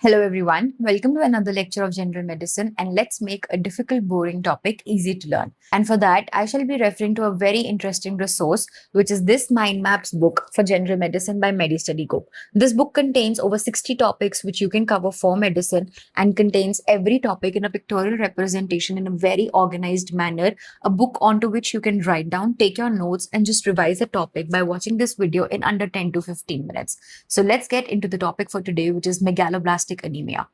Hello everyone, welcome to another lecture of general medicine, and let's make a difficult boring topic easy to learn. And for that, I shall be referring to a very interesting resource, which is this Mind Maps book for general medicine by Medi Study Group. This book contains over 60 topics which you can cover for medicine and contains every topic in a pictorial representation in a very organized manner, a book onto which you can write down, take your notes and just revise the topic by watching this video in under 10 to 15 minutes. So let's get into the topic for today, which is megaloblastic anemia.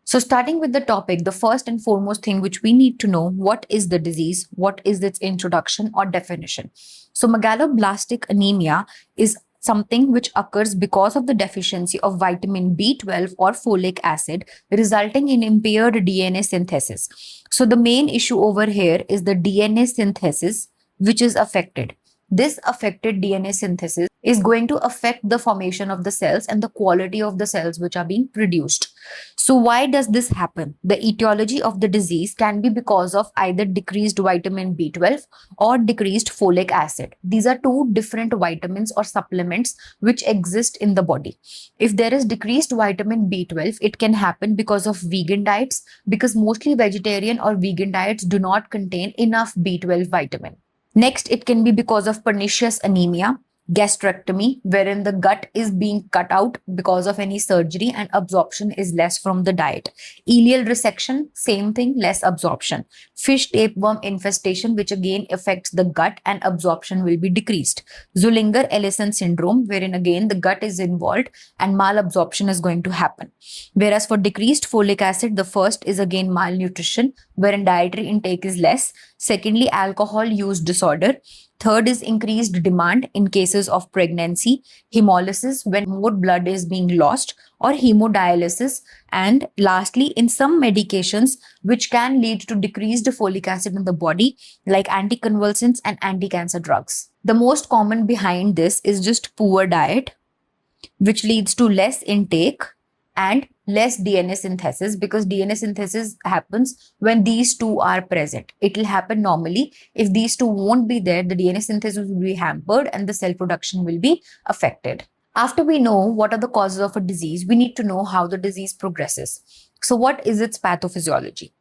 So starting with the topic, the first and foremost thing which we need to know, what is the disease, what is its introduction or definition. So megaloblastic anemia is something which occurs because of the deficiency of vitamin B12 or folic acid, resulting in impaired DNA synthesis. So the main issue over here is the DNA synthesis which is affected. This affected DNA synthesis is going to affect the formation of the cells and the quality of the cells which are being produced. So why does this happen? The etiology of the disease can be because of either decreased vitamin B12 or decreased folic acid. These are two different vitamins or supplements which exist in the body. If there is decreased vitamin B12, it can happen because of vegan diets, because mostly vegetarian or vegan diets do not contain enough B12 vitamin. Next, it can be because of pernicious anemia, gastrectomy, wherein the gut is being cut out because of any surgery and absorption is less from the diet. Ileal resection, same thing, less absorption. Fish tapeworm infestation, which again affects the gut and absorption will be decreased. Zollinger-Ellison syndrome, wherein again the gut is involved and malabsorption is going to happen. Whereas for decreased folic acid, the first is again malnutrition, wherein dietary intake is less. Secondly, alcohol use disorder. Third is increased demand in cases of pregnancy, hemolysis when more blood is being lost, or hemodialysis. And lastly, in some medications which can lead to decreased folic acid in the body, like anticonvulsants and anti-cancer drugs. The most common behind this is just poor diet, which leads to less intake and less DNA synthesis, because DNA synthesis happens when these two are present. It will happen normally. If these two won't be there, the DNA synthesis will be hampered and the cell production will be affected. After we know what are the causes of a disease, we need to know how the disease progresses. So what is its pathophysiology?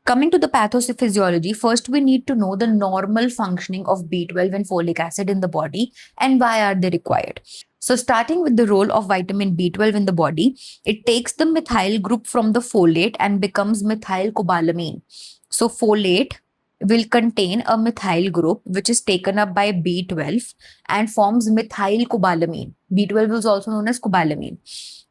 Coming to the pathophysiology, first we need to know the normal functioning of B12 and folic acid in the body and why are they required. So starting with the role of vitamin B12 in the body, it takes the methyl group from the folate and becomes methylcobalamin. So folate will contain a methyl group which is taken up by B12 and forms methylcobalamin. B12 is also known as cobalamin.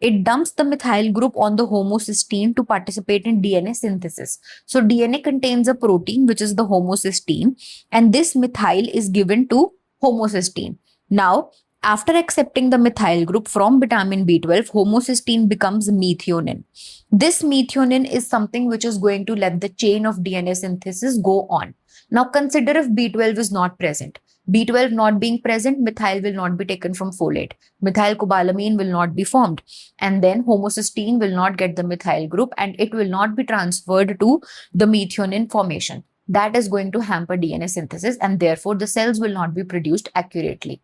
It dumps the methyl group on the homocysteine to participate in DNA synthesis. So DNA contains a protein which is the homocysteine, and this methyl is given to homocysteine. Now, after accepting the methyl group from vitamin B12, homocysteine becomes methionine. This methionine is something which is going to let the chain of DNA synthesis go on. Now consider if B12 is not present. B12 not being present, methyl will not be taken from folate. Methylcobalamin will not be formed. And then homocysteine will not get the methyl group and it will not be transferred to the methionine formation. That is going to hamper DNA synthesis and therefore the cells will not be produced accurately.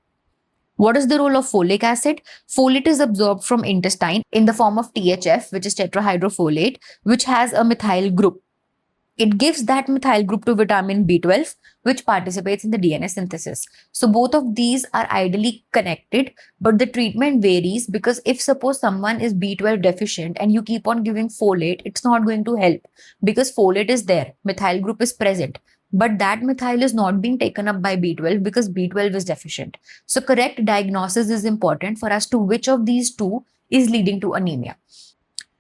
What is the role of folic acid? Folate is absorbed from intestine in the form of THF, which is tetrahydrofolate, which has a methyl group. It gives that methyl group to vitamin B12, which participates in the DNA synthesis. So both of these are ideally connected, but the treatment varies because if suppose someone is B12 deficient and you keep on giving folate, it's not going to help because folate is there, methyl group is present. But that methyl is not being taken up by B12 because B12 is deficient. So correct diagnosis is important for as to which of these two is leading to anemia.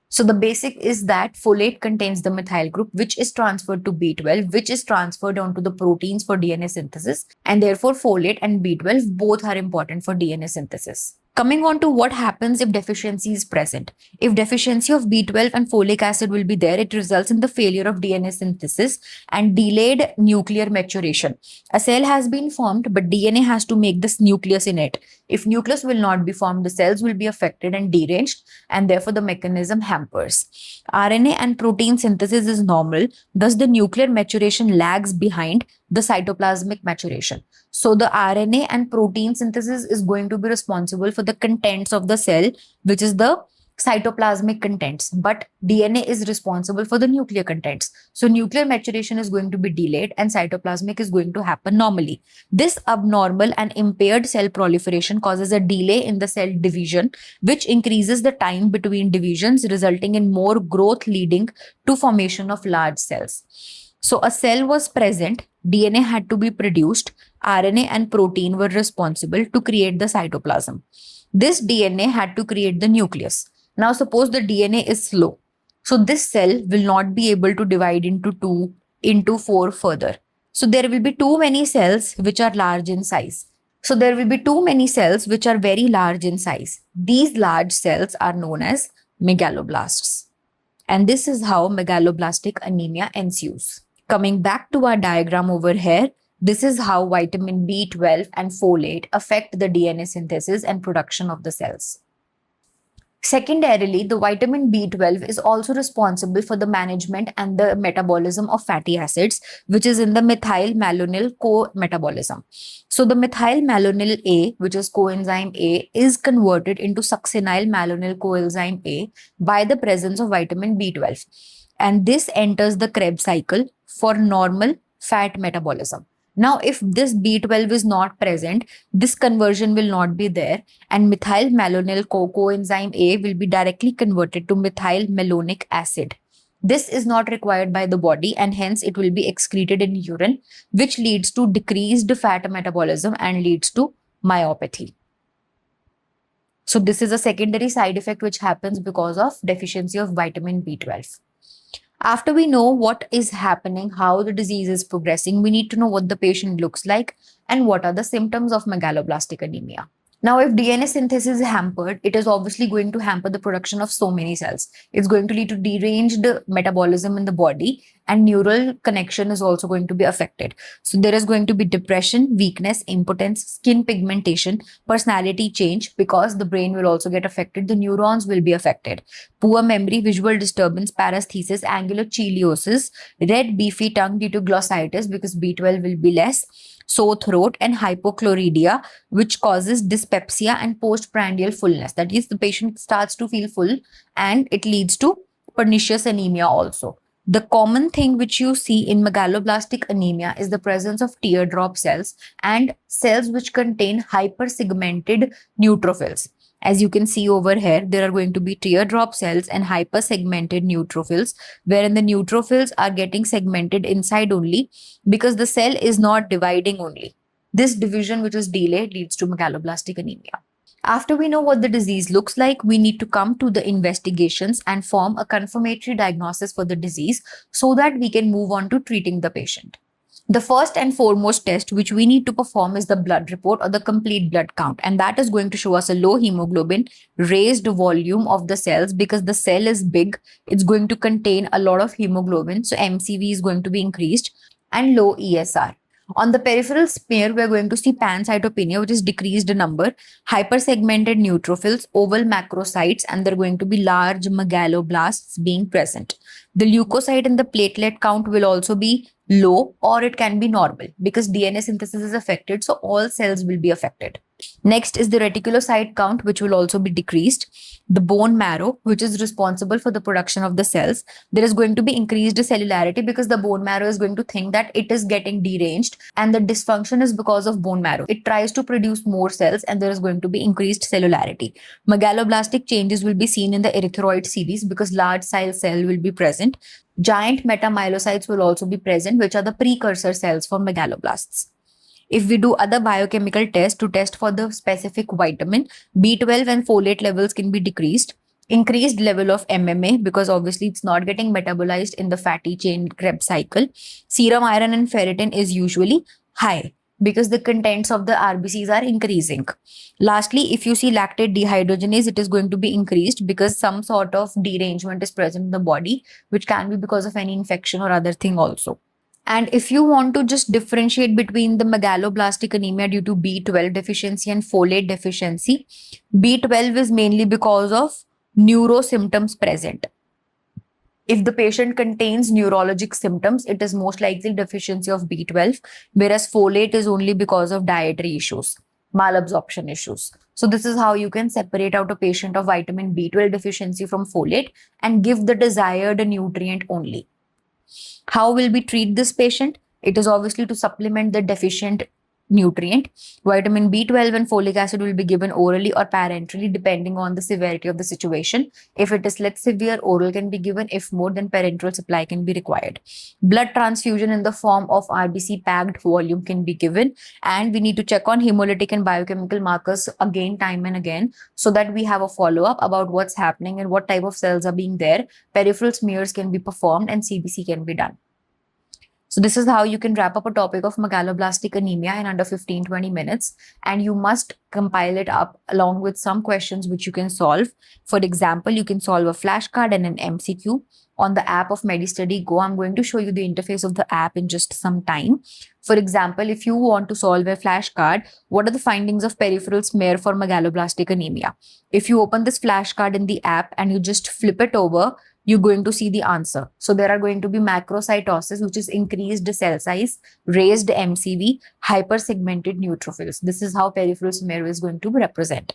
So the basic is that folate contains the methyl group which is transferred to B12, which is transferred onto the proteins for DNA synthesis, and therefore folate and B12 both are important for DNA synthesis. Coming on to what happens if deficiency is present. If deficiency of B12 and folic acid will be there, it results in the failure of DNA synthesis and delayed nuclear maturation. A cell has been formed, but DNA has to make this nucleus in it. If nucleus will not be formed, the cells will be affected and deranged, and therefore the mechanism hampers. RNA and protein synthesis is normal, thus the nuclear maturation lags behind the cytoplasmic maturation. So the RNA and protein synthesis is going to be responsible for the contents of the cell, which is the cytoplasmic contents, but DNA is responsible for the nuclear contents. So nuclear maturation is going to be delayed and cytoplasmic is going to happen normally. This abnormal and impaired cell proliferation causes a delay in the cell division, which increases the time between divisions, resulting in more growth, leading to formation of large cells. So a cell was present, DNA had to be produced, RNA and protein were responsible to create the cytoplasm. This DNA had to create the nucleus. Now suppose the DNA is slow. So this cell will not be able to divide into 2, into 4 further. So there will be too many cells which are large in size. So there will be too many cells which are very large in size. These large cells are known as megaloblasts. And this is how megaloblastic anemia ensues. Coming back to our diagram over here, this is how vitamin B12 and folate affect the DNA synthesis and production of the cells. Secondarily, the vitamin B12 is also responsible for the management and the metabolism of fatty acids, which is in the methylmalonyl co-metabolism. So the methylmalonyl A, which is coenzyme A, is converted into succinyl malonyl coenzyme A by the presence of vitamin B12. And this enters the Krebs cycle for normal fat metabolism. Now, if this B12 is not present, this conversion will not be there, and methylmalonyl coenzyme A will be directly converted to methylmalonic acid. This is not required by the body, and hence it will be excreted in urine, which leads to decreased fat metabolism and leads to myopathy. So this is a secondary side effect which happens because of deficiency of vitamin B12. After we know what is happening, how the disease is progressing, we need to know what the patient looks like and what are the symptoms of megaloblastic anemia. Now, if DNA synthesis is hampered, it is obviously going to hamper the production of so many cells. It's going to lead to deranged metabolism in the body, and neural connection is also going to be affected. So there is going to be depression, weakness, impotence, skin pigmentation, personality change, because the brain will also get affected. The neurons will be affected. Poor memory, visual disturbance, paresthesis, angular cheiliosis, red beefy tongue due to glossitis because B12 will be less, sore throat, and hypochlorhydria, which causes dyspepsia and postprandial fullness. That is, the patient starts to feel full and it leads to pernicious anemia also. The common thing which you see in megaloblastic anemia is the presence of teardrop cells and cells which contain hypersegmented neutrophils. As you can see over here, there are going to be teardrop cells and hypersegmented neutrophils, wherein the neutrophils are getting segmented inside only because the cell is not dividing only. This division, which is delayed, leads to megaloblastic anemia. After we know what the disease looks like, we need to come to the investigations and form a confirmatory diagnosis for the disease so that we can move on to treating the patient. The first and foremost test which we need to perform is the blood report or the complete blood count, and that is going to show us a low hemoglobin, raised volume of the cells because the cell is big, it's going to contain a lot of hemoglobin, so MCV is going to be increased, and low ESR. On the peripheral smear, we are going to see pancytopenia, which is decreased number, hypersegmented neutrophils, oval macrocytes, and there are going to be large megaloblasts being present. The leukocyte and the platelet count will also be low, or it can be normal because DNA synthesis is affected, so all cells will be affected. Next is the reticulocyte count, which will also be decreased. The bone marrow, which is responsible for the production of the cells, there is going to be increased cellularity because the bone marrow is going to think that it is getting deranged, and the dysfunction is because of bone marrow. It tries to produce more cells and there is going to be increased cellularity. Megaloblastic changes will be seen in the erythroid series because large size cell will be present. Giant metamyelocytes will also be present, which are the precursor cells for megaloblasts. If we do other biochemical tests to test for the specific vitamin, B12 and folate levels can be decreased. Increased level of MMA because obviously it's not getting metabolized in the fatty chain Krebs cycle. Serum iron and ferritin is usually high. because the contents of the RBCs are increasing. Lastly, if you see lactate dehydrogenase, it is going to be increased because some sort of derangement is present in the body, which can be because of any infection or other thing also. And if you want to just differentiate between the megaloblastic anemia due to B12 deficiency and folate deficiency, B12 is mainly because of neuro symptoms present. If the patient contains neurologic symptoms, it is most likely deficiency of B12, whereas folate is only because of dietary issues, malabsorption issues. So this is how you can separate out a patient of vitamin B12 deficiency from folate and give the desired nutrient only. How will we treat this patient? It is obviously to supplement the deficient nutrient. Vitamin B12 and folic acid will be given orally or parenterally depending on the severity of the situation. If it is less severe, oral can be given. If more, then parenteral supply can be required. Blood transfusion in the form of RBC packed volume can be given. And we need to check on hemolytic and biochemical markers again, time and again, so that we have a follow-up about what's happening and what type of cells are being there. Peripheral smears can be performed and CBC can be done. So this is how you can wrap up a topic of megaloblastic anemia in under 15-20 minutes. And you must compile it up along with some questions which you can solve. For example, you can solve a flashcard and an MCQ on the app of MediStudy Go. I'm going to show you the interface of the app in just some time. For example, if you want to solve a flashcard, what are the findings of peripheral smear for megaloblastic anemia? If you open this flashcard in the app and you just flip it over, you're going to see the answer. So there are going to be macrocytosis, which is increased cell size, raised MCV, hypersegmented neutrophils. This is how peripheral smear is going to represent.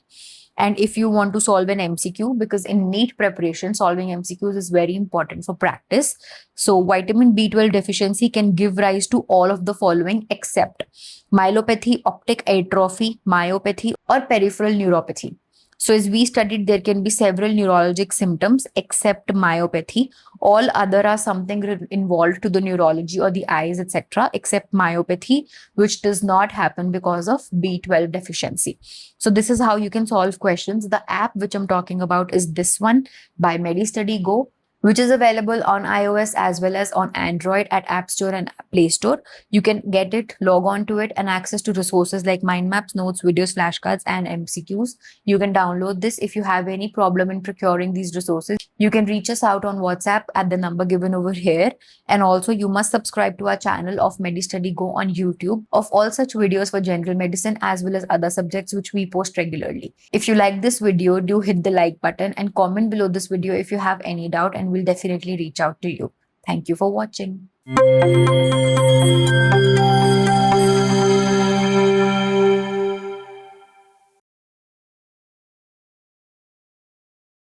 And if you want to solve an MCQ, because in NEET preparation, solving MCQs is very important for practice. So vitamin B12 deficiency can give rise to all of the following except myelopathy, optic atrophy, myopathy, or peripheral neuropathy. So as we studied, there can be several neurologic symptoms except myopathy. All other are something involved to the neurology or the eyes, etc., except myopathy, which does not happen because of B12 deficiency. So this is how you can solve questions. The app which I'm talking about is this one by MediStudy Go, which is available on iOS as well as on Android at App Store and Play Store. You can get it, log on to it, and access to resources like mind maps, notes, videos, flashcards, and MCQs. You can download this. If you have any problem in procuring these resources, you can reach us out on WhatsApp at the number given over here. And also, you must subscribe to our channel of MediStudy Go on YouTube of all such videos for general medicine as well as other subjects which we post regularly. If you like this video, do hit the like button and comment below this video if you have any doubt, and we'll definitely reach out to you. Thank you for watching.